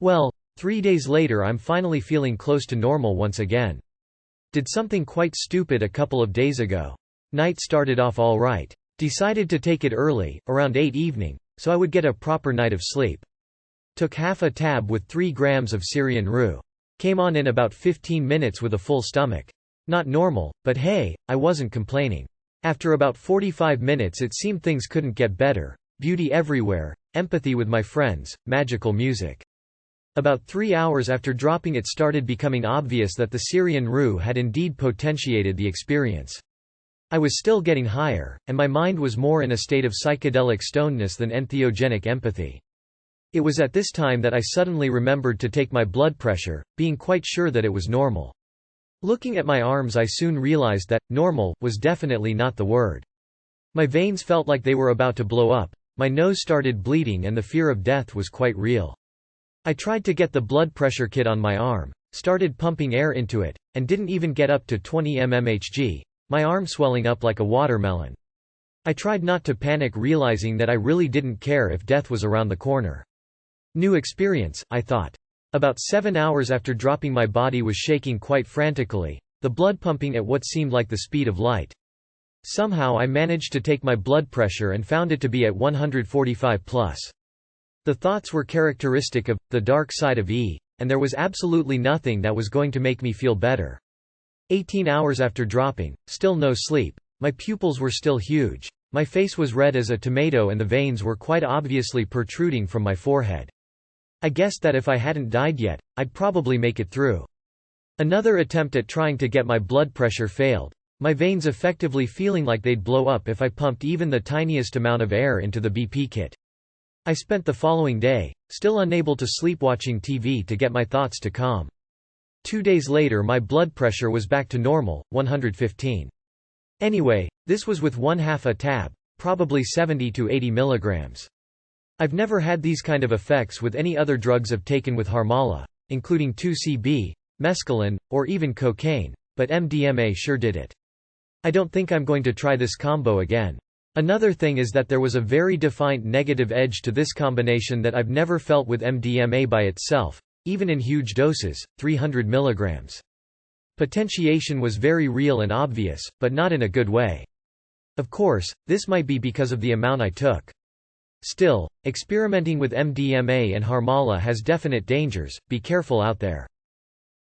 Well, 3 days later I'm finally feeling close to normal once again. Did something quite stupid a couple of days ago. Night started off all right. Decided to take it early, around 8 evening, so I would get a proper night of sleep. Took half a tab with 3 grams of Syrian rue. Came on in about 15 minutes with a full stomach. Not normal, but hey, I wasn't complaining. After about 45 minutes it seemed things couldn't get better. Beauty everywhere, empathy with my friends, magical music. About 3 hours after dropping it started becoming obvious that the Syrian rue had indeed potentiated the experience. I was still getting higher, and my mind was more in a state of psychedelic stonedness than entheogenic empathy. It was at this time that I suddenly remembered to take my blood pressure, being quite sure that it was normal. Looking at my arms I soon realized that normal was definitely not the word. My veins felt like they were about to blow up, my nose started bleeding and the fear of death was quite real. I tried to get the blood pressure kit on my arm, started pumping air into it, and didn't even get up to 20 mmHg, my arm swelling up like a watermelon. I tried not to panic, realizing that I really didn't care if death was around the corner. New experience, I thought. About 7 hours after dropping my body was shaking quite frantically, the blood pumping at what seemed like the speed of light. Somehow I managed to take my blood pressure and found it to be at 145 plus. The thoughts were characteristic of the dark side of E, and there was absolutely nothing that was going to make me feel better. 18 hours after dropping, still no sleep, my pupils were still huge, my face was red as a tomato and the veins were quite obviously protruding from my forehead. I guessed that if I hadn't died yet, I'd probably make it through. Another attempt at trying to get my blood pressure failed, my veins effectively feeling like they'd blow up if I pumped even the tiniest amount of air into the BP kit. I spent the following day, still unable to sleep, watching TV to get my thoughts to calm. 2 days later my blood pressure was back to normal, 115. Anyway, this was with 1/2 a tab, probably 70 to 80 milligrams. I've never had these kind of effects with any other drugs I've taken with Harmala, including 2CB, mescaline, or even cocaine, but MDMA sure did it. I don't think I'm going to try this combo again. Another thing is that there was a very defined negative edge to this combination that I've never felt with MDMA by itself, even in huge doses, 300 milligrams. Potentiation was very real and obvious, but not in a good way. Of course, this might be because of the amount I took. Still, experimenting with MDMA and Harmala has definite dangers, be careful out there.